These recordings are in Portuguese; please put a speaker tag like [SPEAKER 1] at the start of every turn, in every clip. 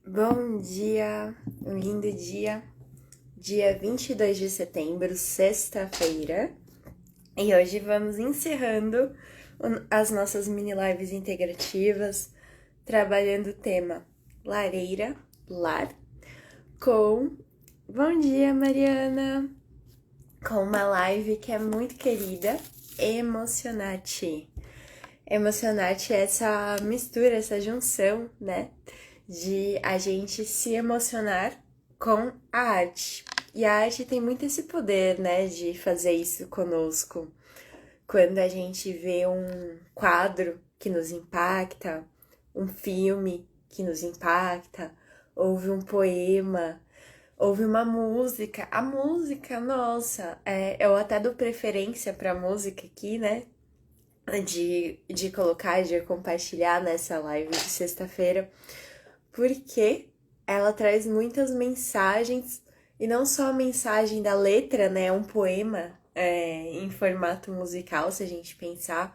[SPEAKER 1] Bom dia, um lindo dia 22 de setembro, sexta-feira. E hoje vamos encerrando as nossas mini lives integrativas, trabalhando o tema lareira, lar, com... Bom dia, Mariana! Com uma live que é muito querida, Emocionate. Emocionate é essa mistura, essa junção, né? De a gente se emocionar com a arte. E a arte tem muito esse poder, né, de fazer isso conosco. Quando a gente vê um quadro que nos impacta, um filme que nos impacta, ouve um poema, ouve uma música. A música, nossa, eu até dou preferência pra música aqui, né? De colocar, de compartilhar nessa live de sexta-feira, porque ela traz muitas mensagens, e não só a mensagem da letra, né? Um poema em formato musical, se a gente pensar.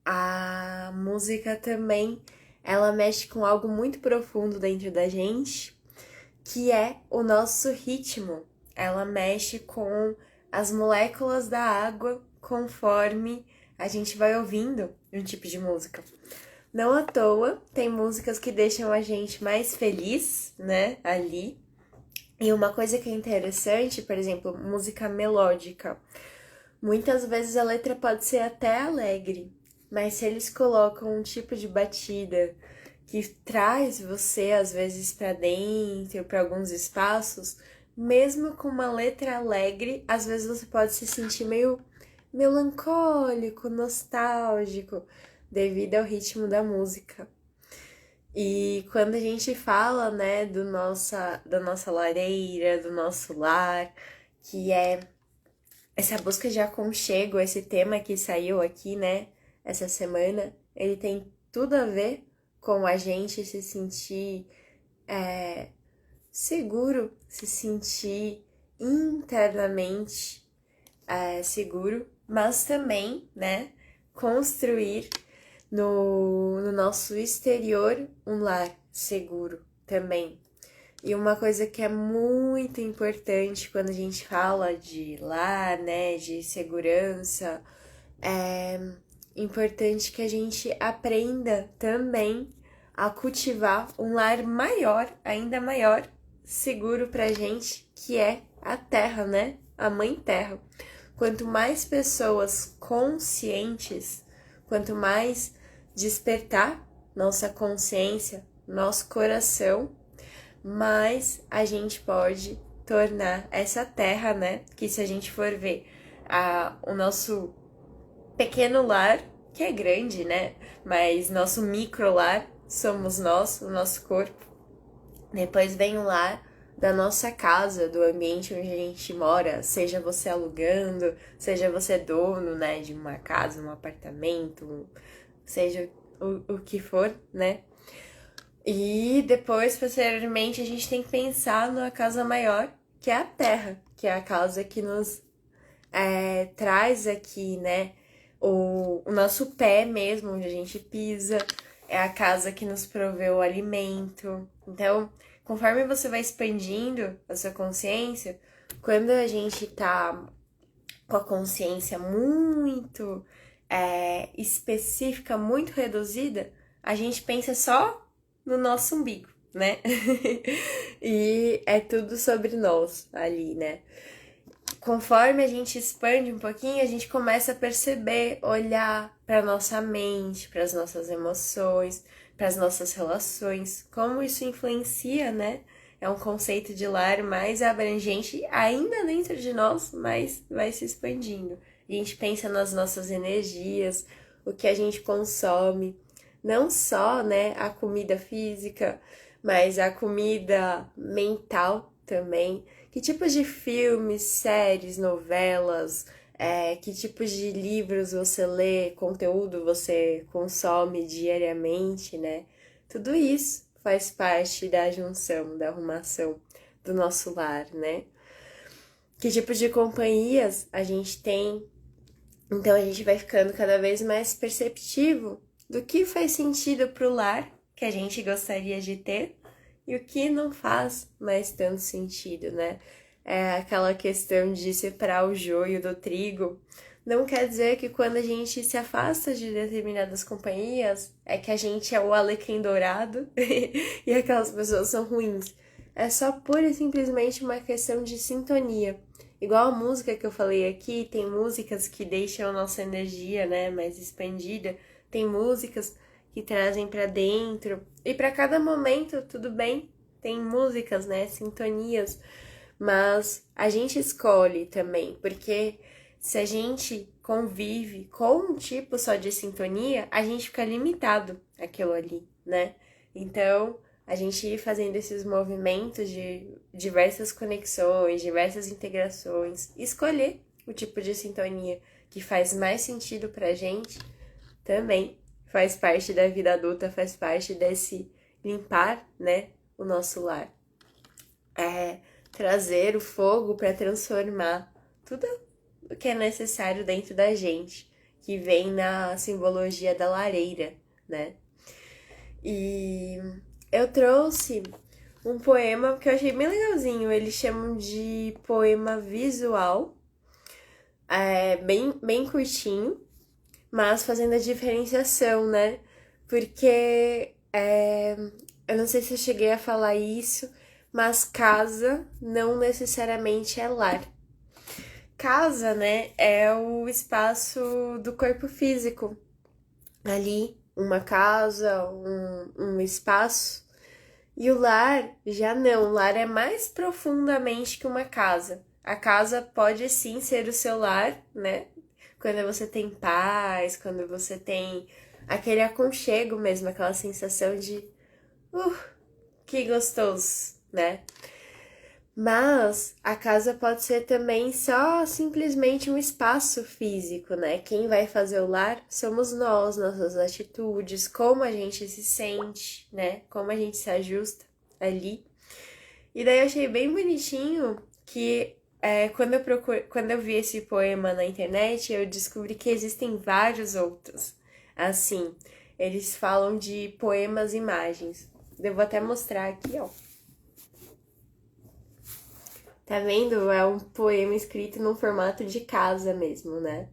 [SPEAKER 1] A música também, ela mexe com algo muito profundo dentro da gente, que é o nosso ritmo. Ela mexe com as moléculas da água conforme a gente vai ouvindo um tipo de música. Não à toa, tem músicas que deixam a gente mais feliz, né, ali. E uma coisa que é interessante, por exemplo, música melódica. Muitas vezes a letra pode ser até alegre, mas se eles colocam um tipo de batida que traz você, às vezes, para dentro, para alguns espaços, mesmo com uma letra alegre, às vezes você pode se sentir meio melancólico, nostálgico, devido ao ritmo da música. E quando a gente fala, né, da nossa lareira, do nosso lar, que é essa busca de aconchego, esse tema que saiu aqui, né, essa semana, ele tem tudo a ver com a gente se sentir seguro, se sentir internamente seguro, mas também, né, construir no nosso exterior um lar seguro também. E uma coisa que é muito importante quando a gente fala de lar, né, de segurança, é importante que a gente aprenda também a cultivar um lar maior, ainda maior, seguro pra gente, que é a terra, né? A mãe terra. Quanto mais pessoas conscientes, quanto mais despertar nossa consciência, nosso coração, mais a gente pode tornar essa terra, né? Que se a gente for ver o nosso pequeno lar, que é grande, né? Mas nosso micro lar somos nós, o nosso corpo. Depois vem o lar da nossa casa, do ambiente onde a gente mora, seja você alugando, seja você dono, né, de uma casa, um apartamento, seja o que for, né? E depois, posteriormente, a gente tem que pensar numa casa maior, que é a terra, que é a casa que nos traz aqui, né, o nosso pé mesmo, onde a gente pisa, é a casa que nos provê o alimento. Então, conforme você vai expandindo a sua consciência, quando a gente tá com a consciência muito específica, muito reduzida, a gente pensa só no nosso umbigo, né? E é tudo sobre nós ali, né? Conforme a gente expande um pouquinho, a gente começa a perceber, olhar para nossa mente, para as nossas emoções, para as nossas relações, como isso influencia, né? É um conceito de lar mais abrangente, ainda dentro de nós, mas vai se expandindo. A gente pensa nas nossas energias, o que a gente consome, não só, né, a comida física, mas a comida mental também. Que tipos de filmes, séries, novelas, que tipos de livros você lê, conteúdo você consome diariamente, né? Tudo isso faz parte da junção, da arrumação do nosso lar, né? Que tipos de companhias a gente tem. Então a gente vai ficando cada vez mais perceptivo do que faz sentido pro lar que a gente gostaria de ter e o que não faz mais tanto sentido, né? É aquela questão de separar o joio do trigo. Não quer dizer que quando a gente se afasta de determinadas companhias, é que a gente é o alecrim dourado e aquelas pessoas são ruins. É só pura e simplesmente uma questão de sintonia. Igual a música que eu falei aqui, tem músicas que deixam a nossa energia, né, mais expandida. Tem músicas que trazem pra dentro. E pra cada momento, tudo bem, tem músicas, né, sintonias. Mas a gente escolhe também, porque se a gente convive com um tipo só de sintonia, a gente fica limitado àquilo ali, né? Então, a gente ir fazendo esses movimentos de diversas conexões, diversas integrações, escolher o tipo de sintonia que faz mais sentido pra gente, também faz parte da vida adulta, faz parte desse limpar, né, o nosso lar. Trazer o fogo para transformar tudo o que é necessário dentro da gente, que vem na simbologia da lareira, né? E eu trouxe um poema que eu achei bem legalzinho, eles chamam de poema visual, bem curtinho, mas fazendo a diferenciação, né? Porque eu não sei se eu cheguei a falar isso, mas casa não necessariamente é lar. Casa, né, é o espaço do corpo físico. Ali, uma casa, um espaço. E o lar, já não. O lar é mais profundamente que uma casa. A casa pode sim ser o seu lar, né? Quando você tem paz, quando você tem aquele aconchego mesmo, aquela sensação de que gostoso, né? Mas a casa pode ser também só simplesmente um espaço físico, né? Quem vai fazer o lar somos nós, nossas atitudes, como a gente se sente, né? Como a gente se ajusta ali. E daí eu achei bem bonitinho que quando eu vi esse poema na internet, eu descobri que existem vários outros. Assim, eles falam de poemas imagens. Eu vou até mostrar aqui, ó. Tá vendo? É um poema escrito num formato de casa mesmo, né?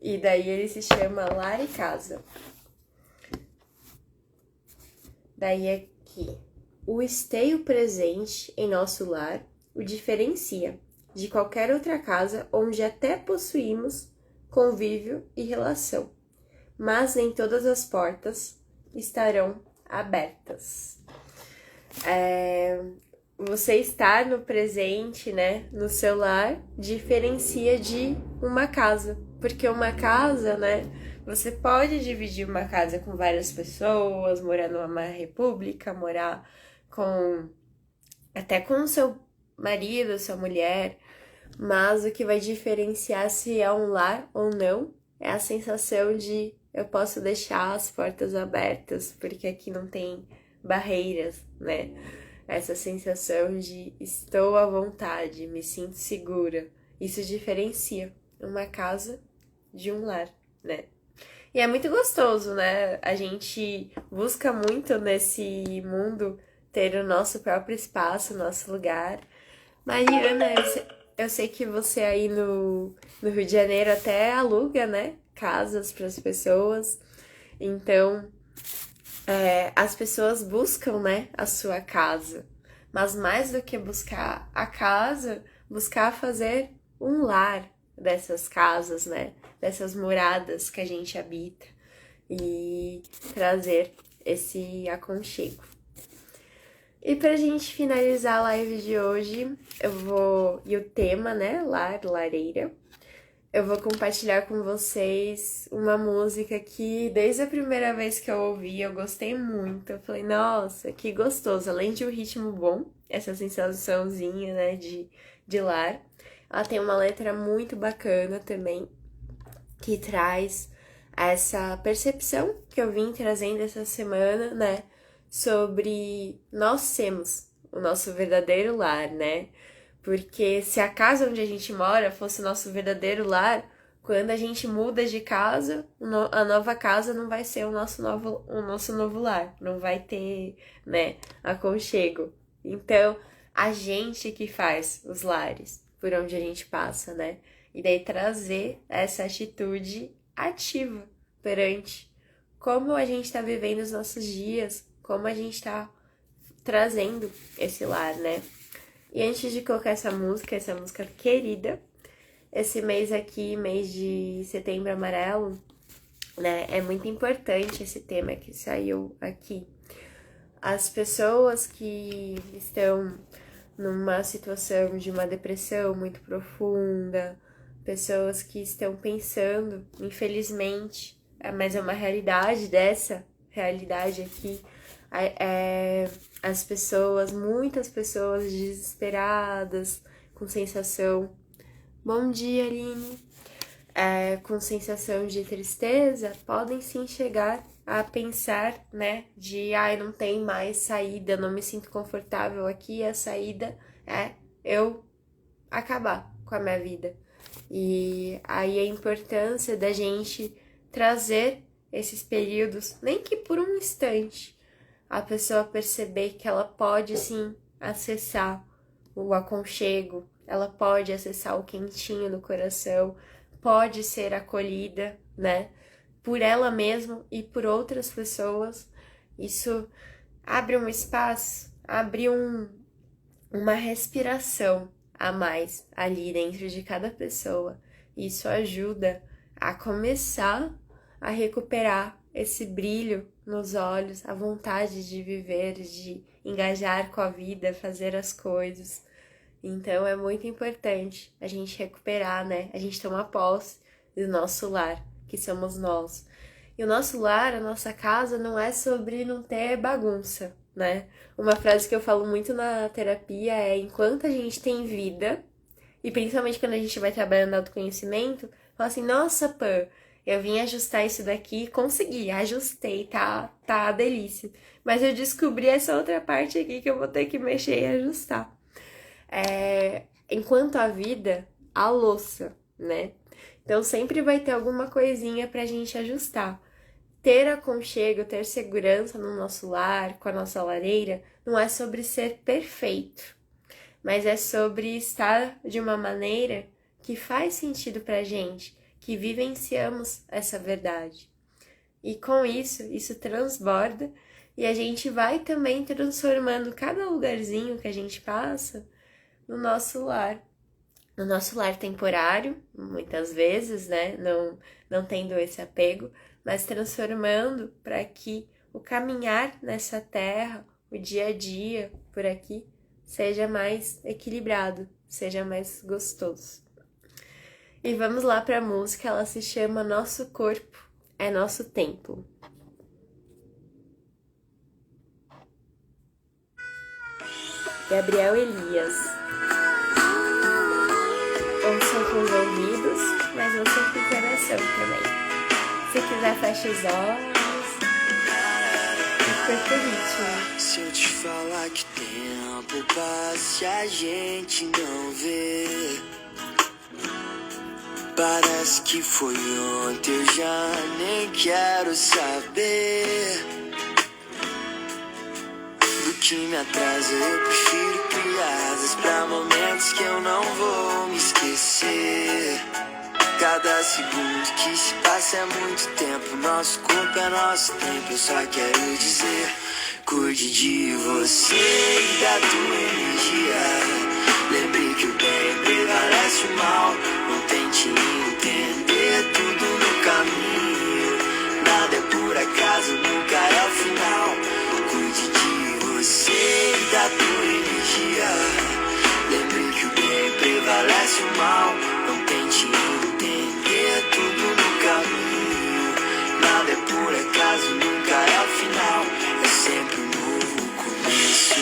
[SPEAKER 1] E daí ele se chama Lar e Casa. Daí aqui. O esteio presente em nosso lar o diferencia de qualquer outra casa onde até possuímos convívio e relação, mas nem todas as portas estarão abertas. Você estar no presente, né, no seu lar, diferencia de uma casa. Porque uma casa, né, você pode dividir uma casa com várias pessoas, morar numa república, morar até com o seu marido, sua mulher, mas o que vai diferenciar se é um lar ou não é a sensação de eu posso deixar as portas abertas, porque aqui não tem barreiras, né? Essa sensação de estou à vontade, me sinto segura. Isso diferencia uma casa de um lar, né? E é muito gostoso, né? A gente busca muito nesse mundo ter o nosso próprio espaço, o nosso lugar. Mariana, eu sei que você aí no Rio de Janeiro até aluga, né? Casas para as pessoas. Então, as pessoas buscam, né, a sua casa. Mas mais do que buscar a casa, buscar fazer um lar dessas casas, né? Dessas moradas que a gente habita. E trazer esse aconchego. E pra gente finalizar a live de hoje, e o tema, né, lar, lareira, eu vou compartilhar com vocês uma música que, desde a primeira vez que eu ouvi, eu gostei muito. Eu falei, nossa, que gostoso. Além de um ritmo bom, essa sensaçãozinha, né, de lar, ela tem uma letra muito bacana também, que traz essa percepção que eu vim trazendo essa semana, né, sobre nós sermos o nosso verdadeiro lar, né? Porque se a casa onde a gente mora fosse o nosso verdadeiro lar, Quando a gente muda de casa, a nova casa não vai ser o nosso novo lar, não vai ter, né, aconchego. Então, a gente que faz os lares por onde a gente passa, né? E daí trazer essa atitude ativa perante como a gente tá vivendo os nossos dias, como a gente tá trazendo esse lar, né? E antes de colocar essa música querida, esse mês aqui, mês de Setembro Amarelo, né? É muito importante esse tema que saiu aqui. As pessoas que estão numa situação de uma depressão muito profunda, pessoas que estão pensando, infelizmente, mas é uma realidade dessa realidade aqui, as pessoas, muitas pessoas desesperadas, com sensação, bom dia, Aline, com sensação de tristeza, podem sim chegar a pensar, né, de, não tem mais saída, não me sinto confortável aqui, a saída é eu acabar com a minha vida. E aí a importância da gente trazer esses períodos, nem que por um instante, a pessoa perceber que ela pode sim acessar o aconchego, ela pode acessar o quentinho no coração, pode ser acolhida, né, por ela mesma e por outras pessoas. Isso abre um espaço, abre uma respiração a mais ali dentro de cada pessoa. Isso ajuda a começar a recuperar esse brilho nos olhos, a vontade de viver, de engajar com a vida, fazer as coisas. Então é muito importante a gente recuperar, né? A gente tomar posse do nosso lar, que somos nós. E o nosso lar, a nossa casa, não é sobre não ter bagunça, né? Uma frase que eu falo muito na terapia é: enquanto a gente tem vida, e principalmente quando a gente vai trabalhando no autoconhecimento, fala assim, nossa, Pan, eu vim ajustar isso daqui, consegui, ajustei, tá delícia. Mas eu descobri essa outra parte aqui que eu vou ter que mexer e ajustar. Enquanto a vida, a louça, né? Então sempre vai ter alguma coisinha pra gente ajustar. Ter aconchego, ter segurança no nosso lar, com a nossa lareira, não é sobre ser perfeito, mas é sobre estar de uma maneira que faz sentido pra gente, que vivenciamos essa verdade. E com isso transborda e a gente vai também transformando cada lugarzinho que a gente passa no nosso lar temporário, muitas vezes, né, não tendo esse apego, mas transformando para que o caminhar nessa terra, o dia a dia por aqui, seja mais equilibrado, seja mais gostoso. E vamos lá para a música, ela se chama Nosso Corpo é Nosso Templo. Gabriel Elias. Ouçam com os ouvidos, mas ouçam com o coração também. Se quiser, fecha os olhos e curta o ritmo.
[SPEAKER 2] Se eu te falar que tempo passa e a gente não vê, parece que foi ontem, eu já nem quero saber. Do que me atrasa, eu prefiro criar asas pra momentos que eu não vou me esquecer. Cada segundo que se passa é muito tempo. Nosso corpo é nosso tempo. Eu só quero dizer, cuide de você e da tua energia. Lembre que o bem prevalece o mal. Não tente entender tudo no caminho. Nada é por acaso, nunca é o final. Cuide de você e da tua energia. Lembre que o bem prevalece o mal. Não tente entender tudo no caminho. Nada é por acaso, nunca é o final. É sempre um novo começo.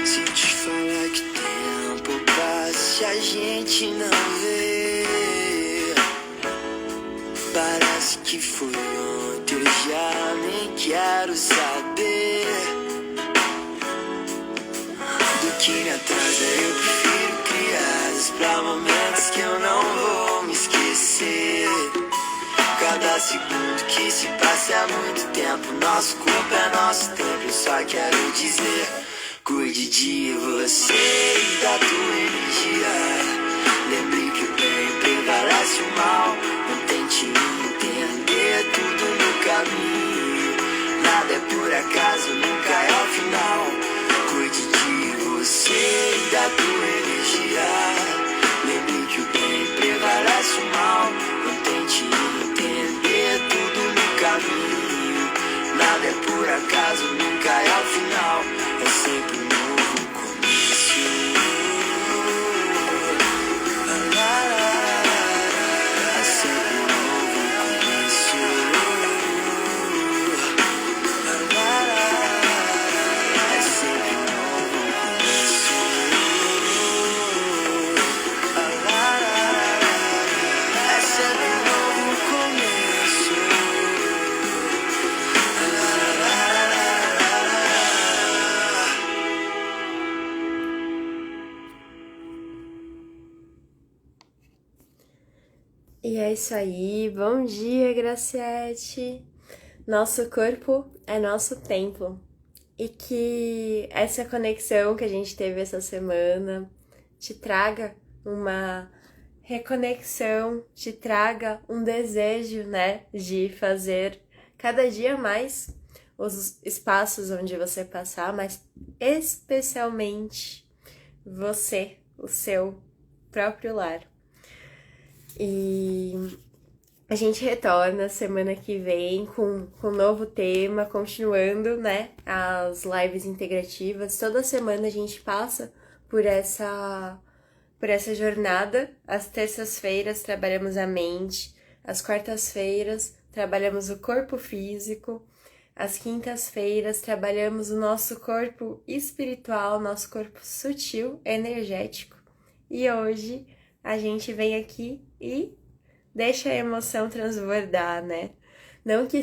[SPEAKER 2] Se eu te falar que tempo passa, a gente não vê. Parece que foi ontem, já nem quero saber do que me atrasa. Eu prefiro criar asas pra momentos que eu não vou me esquecer. Cada segundo que se passa é muito tempo. Nosso corpo é nosso tempo. Eu só quero dizer: cuide de você e da tua energia. Lembre que o bem prevalece o mal. Não tente entender tudo no caminho. Nada é por acaso, nunca é ao final. Cuide de você e da tua energia. Lembre que o bem prevalece o mal. Não tente entender tudo no caminho. Nada é por acaso, nunca é ao final. É sempre um novo começo. É sempre um novo começo. É sempre um novo começo. É sempre um novo começo.
[SPEAKER 1] E é isso aí, bom dia, Graciete! Nosso corpo é nosso templo e que essa conexão que a gente teve essa semana te traga uma reconexão, te traga um desejo, né, de fazer cada dia mais os espaços onde você passar, mas especialmente você, o seu próprio lar. E a gente retorna semana que vem com um novo tema, continuando, né, as lives integrativas. Toda semana a gente passa por essa jornada. Às terças-feiras trabalhamos a mente, às quartas-feiras trabalhamos o corpo físico, às quintas-feiras trabalhamos o nosso corpo espiritual, nosso corpo sutil, energético. E hoje a gente vem aqui e deixa a emoção transbordar, né? Não que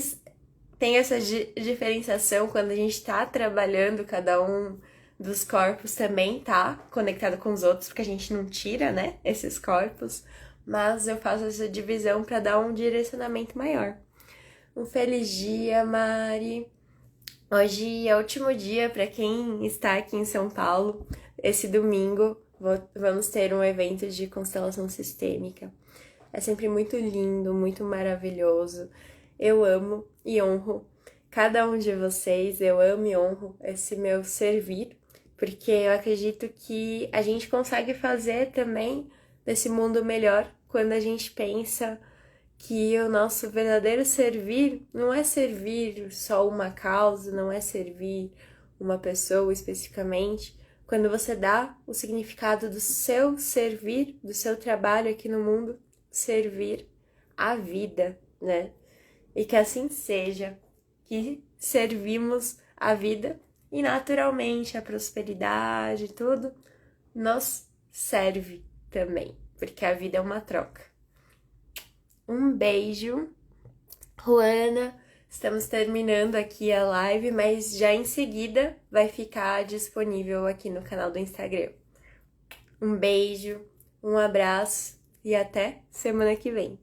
[SPEAKER 1] tenha essa diferenciação quando a gente tá trabalhando, cada um dos corpos também tá conectado com os outros, porque a gente não tira, né, esses corpos, mas eu faço essa divisão para dar um direcionamento maior. Um feliz dia, Mari! Hoje é o último dia para quem está aqui em São Paulo. Esse domingo vamos ter um evento de constelação sistêmica. É sempre muito lindo, muito maravilhoso. Eu amo e honro cada um de vocês. Eu amo e honro esse meu servir, porque eu acredito que a gente consegue fazer também desse mundo melhor quando a gente pensa que o nosso verdadeiro servir não é servir só uma causa, não é servir uma pessoa especificamente. Quando você dá o significado do seu servir, do seu trabalho aqui no mundo, servir a vida, né? E que assim seja, que servimos a vida e naturalmente a prosperidade, tudo nos serve também, porque a vida é uma troca. Um beijo, Juana. Estamos terminando aqui a live, mas já em seguida vai ficar disponível aqui no canal do Instagram. Um beijo, um abraço e até semana que vem.